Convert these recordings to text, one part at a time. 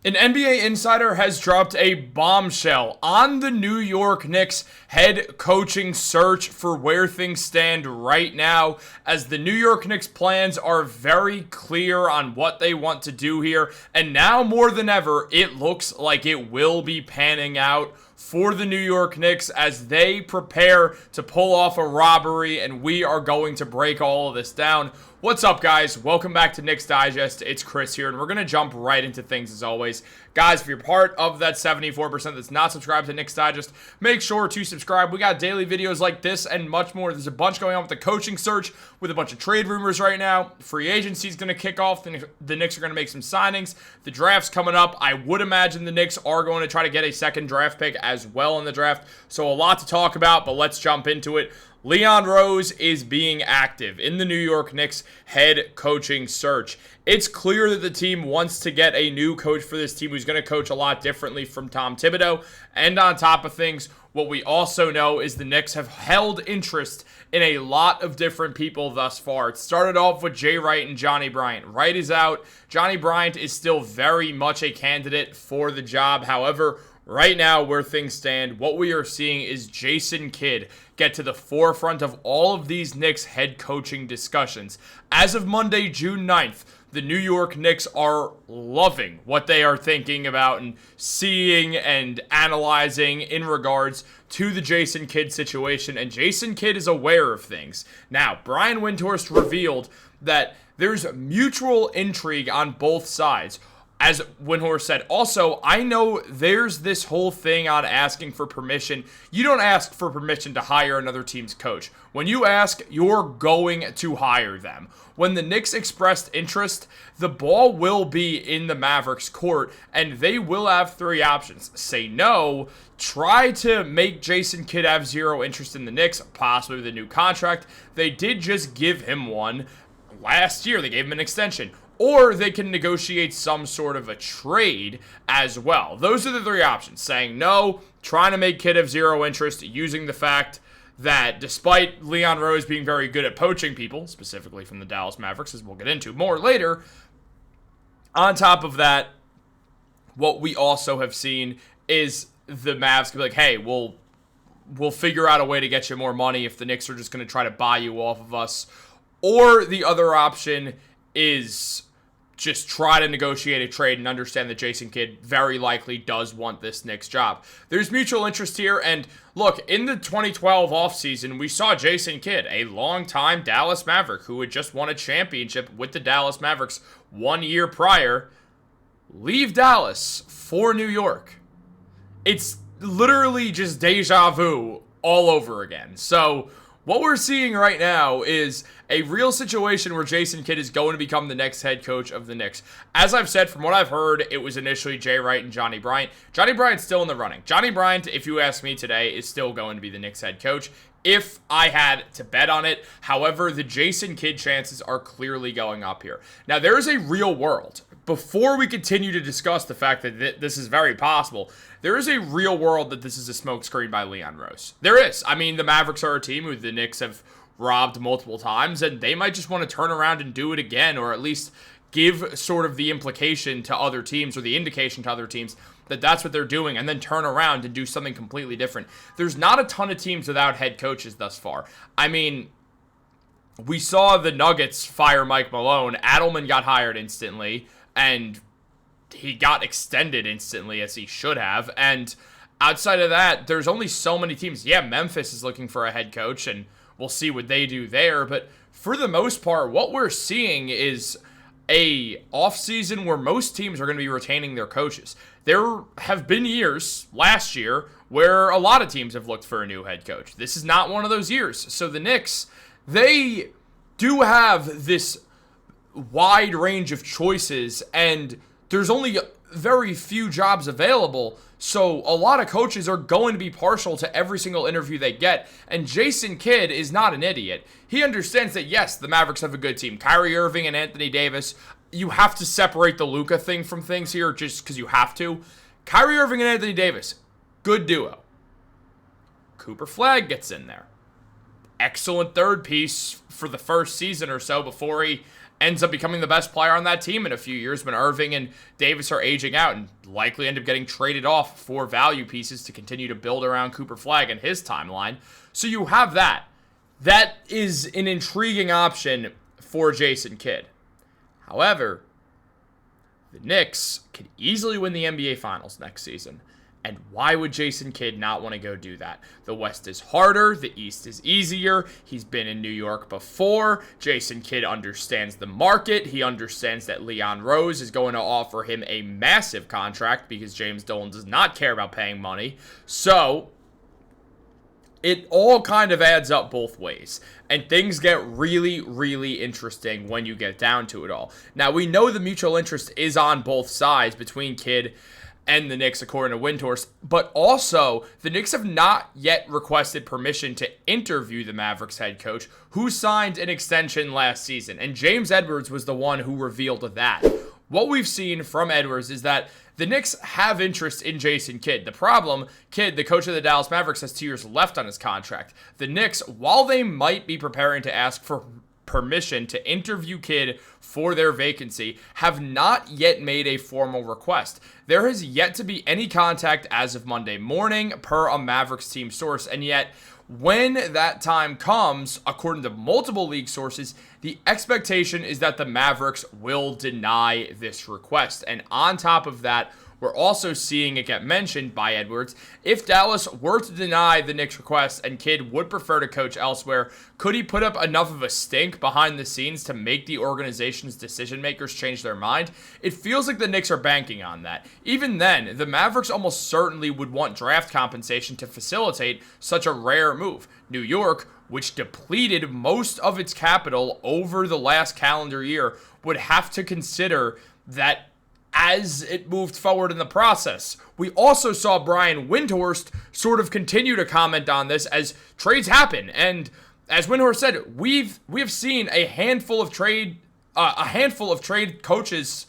An NBA insider has dropped a bombshell on the New York Knicks head coaching search for where things stand right now, as the New York Knicks plans are very clear on what they want to do here, and now more than ever, it looks like it will be panning out for the New York Knicks as they prepare to pull off a robbery, and we are going to break all of this down. What's up, guys? Welcome back to Knicks Digest. It's Chris here, and we're going to jump right into things as always. Guys, if you're part of that 74% that's not subscribed to Knicks Digest, make sure to subscribe. We got daily videos like this and much more. There's a bunch going on with the coaching search, with a bunch of trade rumors right now. Free agency is going to kick off. The Knicks are going to make some signings. The draft's coming up. I would imagine the Knicks are going to try to get a second draft pick as well in the draft. So a lot to talk about, but let's jump into it. Leon Rose is being active in the New York Knicks head coaching search. It's clear that the team wants to get a new coach for this team who's going to coach a lot differently from Tom Thibodeau. And on top of things, what we also know is the Knicks have held interest in a lot of different people thus far. It started off with Jay Wright and Johnny Bryant. Wright is out. Johnny Bryant is still very much a candidate for the job. However, right now, where things stand, what we are seeing is Jason Kidd get to the forefront of all of these Knicks head coaching discussions. As of Monday, June 9th, the New York Knicks are loving what they are thinking about and seeing and analyzing in regards to the Jason Kidd situation, and Jason Kidd is aware of things. Now, Brian Windhorst revealed that there's mutual intrigue on both sides. As Windhorst said, also, I know there's this whole thing on asking for permission. You don't ask for permission to hire another team's coach. When you ask, you're going to hire them. When the Knicks expressed interest, the ball will be in the Mavericks' court, and they will have three options. Say no, try to make Jason Kidd have zero interest in the Knicks, possibly with a new contract. They did just give him one last year. They gave him an extension. Or they can negotiate some sort of a trade as well. Those are the three options. Saying no, trying to make Kidd have zero interest, using the fact that despite Leon Rose being very good at poaching people, specifically from the Dallas Mavericks, as we'll get into more later, on top of that, what we also have seen is the Mavs can be like, hey, we'll figure out a way to get you more money if the Knicks are just going to try to buy you off of us. Or the other option is just try to negotiate a trade and understand that Jason Kidd very likely does want this Knicks job. There's mutual interest here, and look, in the 2012 offseason, we saw Jason Kidd, a longtime Dallas Maverick who had just won a championship with the Dallas Mavericks 1 year prior, leave Dallas for New York. It's literally just deja vu all over again. So what we're seeing right now is a real situation where Jason Kidd is going to become the next head coach of the Knicks. As I've said, from what I've heard, it was initially Jay Wright and Johnny Bryant. Johnny Bryant's still in the running. Johnny Bryant, if you ask me today, is still going to be the Knicks head coach if I had to bet on it. However, the Jason Kidd chances are clearly going up here. Now, there is a real world. Before we continue to discuss the fact that this is very possible, there is a real world that this is a smokescreen by Leon Rose. There is. I mean, the Mavericks are a team who the Knicks have robbed multiple times, and they might just want to turn around and do it again, or at least give sort of the implication to other teams, or the indication to other teams, that that's what they're doing, and then turn around and do something completely different. There's not a ton of teams without head coaches thus far. I mean, we saw the Nuggets fire Mike Malone. Adelman got hired instantly, and he got extended instantly, as he should have. And outside of that, there's only so many teams. Yeah, Memphis is looking for a head coach, and we'll see what they do there. But for the most part, what we're seeing is a offseason where most teams are going to be retaining their coaches. There have been years, last year, where a lot of teams have looked for a new head coach. This is not one of those years. So the Knicks, they do have this wide range of choices, and there's only very few jobs available, so a lot of coaches are going to be partial to every single interview they get, and Jason Kidd is not an idiot. He understands that, yes, the Mavericks have a good team. Kyrie Irving and Anthony Davis, you have to separate the Luka thing from things here just because you have to. Kyrie Irving and Anthony Davis, good duo. Cooper Flagg gets in there. Excellent third piece for the first season or so before he ends up becoming the best player on that team in a few years when Irving and Davis are aging out and likely end up getting traded off for value pieces to continue to build around Cooper Flagg and his timeline. So you have that. That is an intriguing option for Jason Kidd. However, the Knicks could easily win the NBA Finals next season. And why would Jason Kidd not want to go do that? The West is harder. The East is easier. He's been in New York before. Jason Kidd understands the market. He understands that Leon Rose is going to offer him a massive contract because James Dolan does not care about paying money. So it all kind of adds up both ways. And things get really, really interesting when you get down to it all. Now, we know the mutual interest is on both sides between Kidd and the Knicks, according to Windhorst, but also the Knicks have not yet requested permission to interview the Mavericks head coach, who signed an extension last season, and James Edwards was the one who revealed that. What we've seen from Edwards is that the Knicks have interest in Jason Kidd. The problem, Kidd, the coach of the Dallas Mavericks, has 2 years left on his contract. The Knicks, while they might be preparing to ask for permission to interview Kidd for their vacancy, have not yet made a formal request. There has yet to be any contact as of Monday morning, per a Mavericks team source, and yet when that time comes, according to multiple league sources, the expectation is that the Mavericks will deny this request. And on top of that, we're also seeing it get mentioned by Edwards. If Dallas were to deny the Knicks' request and Kidd would prefer to coach elsewhere, could he put up enough of a stink behind the scenes to make the organization's decision makers change their mind? It feels like the Knicks are banking on that. Even then, the Mavericks almost certainly would want draft compensation to facilitate such a rare move. New York, which depleted most of its capital over the last calendar year, would have to consider that as it moved forward in the process. We also saw Brian Windhorst sort of continue to comment on this as trades happen. And as Windhorst said, we have seen a handful of trade coaches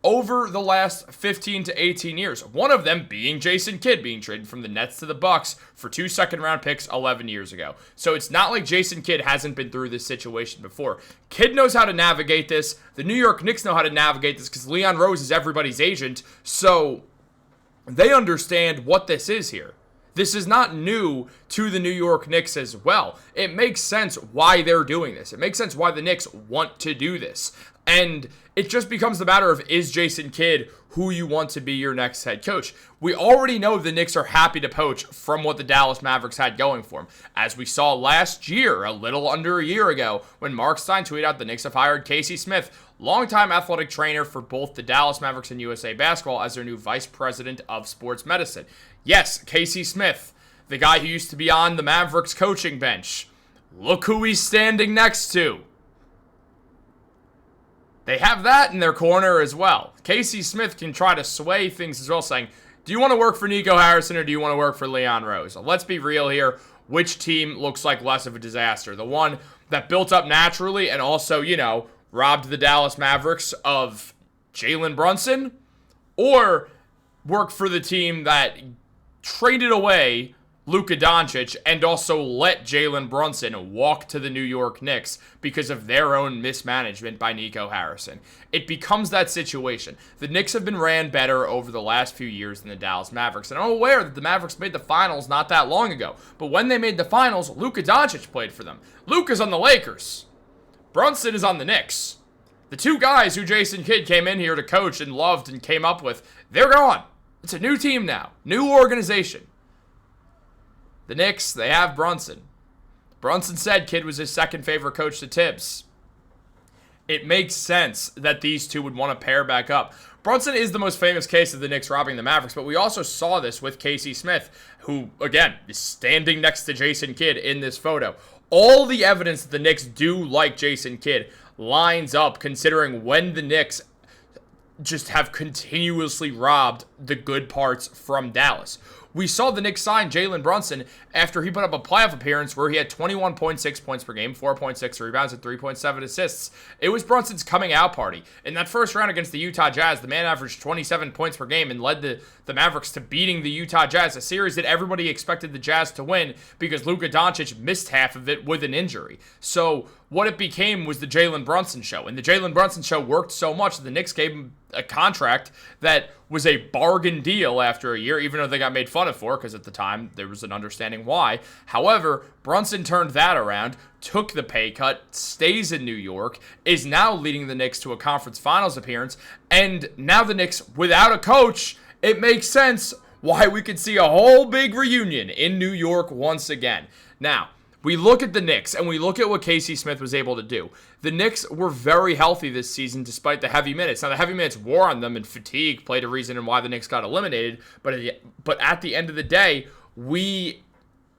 over the last 15 to 18 years. One of them being Jason Kidd, being traded from the Nets to the Bucks for 2 second-round picks 11 years ago. So it's not like Jason Kidd hasn't been through this situation before. Kidd knows how to navigate this. The New York Knicks know how to navigate this because Leon Rose is everybody's agent. So they understand what this is here. This is not new to the New York Knicks as well. It makes sense why they're doing this. It makes sense why the Knicks want to do this. And it just becomes the matter of, is Jason Kidd who you want to be your next head coach? We already know the Knicks are happy to poach from what the Dallas Mavericks had going for them. As we saw last year, a little under a year ago, when Mark Stein tweeted out the Knicks have hired Casey Smith, longtime athletic trainer for both the Dallas Mavericks and USA Basketball, as their new vice president of sports medicine. Yes, Casey Smith, the guy who used to be on the Mavericks coaching bench. Look who he's standing next to. They have that in their corner as well. Casey Smith can try to sway things as well, saying, do you want to work for Nico Harrison or do you want to work for Leon Rose? Let's be real here. Which team looks like less of a disaster? The one that built up naturally and also, robbed the Dallas Mavericks of Jalen Brunson? Or work for the team that traded away Luka Doncic and also let Jalen Brunson walk to the New York Knicks because of their own mismanagement by Nico Harrison? It becomes that situation. The Knicks have been ran better over the last few years than the Dallas Mavericks, and I'm aware that the Mavericks made the finals not that long ago, but when they made the finals, Luka Doncic played for them. Luka's on the Lakers. Brunson is on the Knicks. The two guys who Jason Kidd came in here to coach and loved and came up with, they're gone. It's a new team now, new organization. The Knicks, they have Brunson. Brunson said Kidd was his second favorite coach to Tibbs. It makes sense that these two would want to pair back up. Brunson is the most famous case of the Knicks robbing the Mavericks, but we also saw this with Casey Smith, who, again, is standing next to Jason Kidd in this photo. All the evidence that the Knicks do like Jason Kidd lines up, considering when the Knicks just have continuously robbed the good parts from Dallas. We saw the Knicks sign Jalen Brunson after he put up a playoff appearance where he had 21.6 points per game, 4.6 rebounds, and 3.7 assists. It was Brunson's coming out party. In that first round against the Utah Jazz, the man averaged 27 points per game and led the Mavericks to beating the Utah Jazz, a series that everybody expected the Jazz to win because Luka Doncic missed half of it with an injury. So what it became was the Jalen Brunson show. And the Jalen Brunson show worked so much that the Knicks gave him a contract that was a bargain deal after a year, even though they got made fun of for, because at the time there was an understanding why. However, Brunson turned that around, took the pay cut, stays in New York, is now leading the Knicks to a conference finals appearance, and now the Knicks, without a coach, it makes sense why we could see a whole big reunion in New York once again. Now, we look at the Knicks, and we look at what Casey Smith was able to do. The Knicks were very healthy this season despite the heavy minutes. Now, the heavy minutes wore on them, and fatigue played a reason in why the Knicks got eliminated. But at the end of the day, we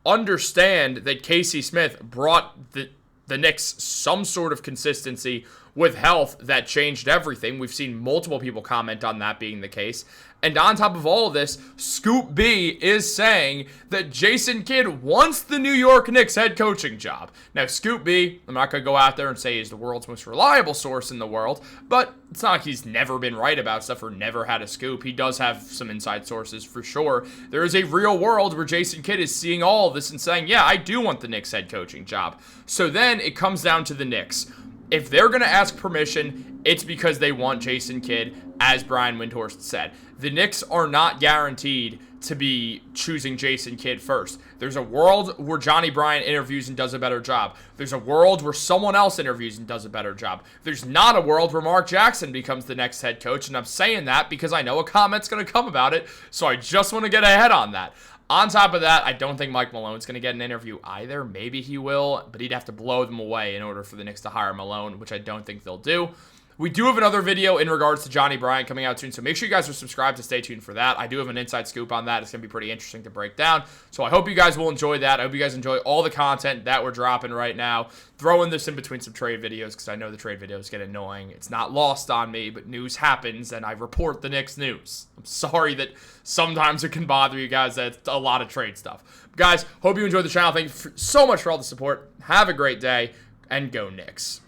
understand that Casey Smith brought the Knicks some sort of consistency with health that changed everything. We've seen multiple people comment on that being the case. And on top of all of this, Scoop B is saying that Jason Kidd wants the New York Knicks head coaching job. Now, Scoop B, I'm not going to go out there and say he's the world's most reliable source in the world, but it's not like he's never been right about stuff or never had a scoop. He does have some inside sources for sure. There is a real world where Jason Kidd is seeing all of this and saying, yeah, I do want the Knicks head coaching job. So then it comes down to the Knicks. If they're going to ask permission, it's because they want Jason Kidd, as Brian Windhorst said. The Knicks are not guaranteed to be choosing Jason Kidd first. There's a world where Johnny Bryant interviews and does a better job. There's a world where someone else interviews and does a better job. There's not a world where Mark Jackson becomes the next head coach, and I'm saying that because I know a comment's going to come about it, so I just want to get ahead on that. On top of that, I don't think Mike Malone's going to get an interview either. Maybe he will, but he'd have to blow them away in order for the Knicks to hire Malone, which I don't think they'll do. We do have another video in regards to Johnny Bryant coming out soon, so make sure you guys are subscribed to stay tuned for that. I do have an inside scoop on that. It's going to be pretty interesting to break down, so I hope you guys will enjoy that. I hope you guys enjoy all the content that we're dropping right now. Throwing this in between some trade videos because I know the trade videos get annoying. It's not lost on me, but news happens, and I report the Knicks news. I'm sorry that sometimes it can bother you guys. That's a lot of trade stuff. Guys, hope you enjoyed the channel. Thank you so much for all the support. Have a great day, and go Knicks.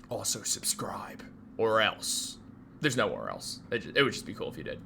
Also subscribe, or else. There's nowhere else. It would just be cool if you did.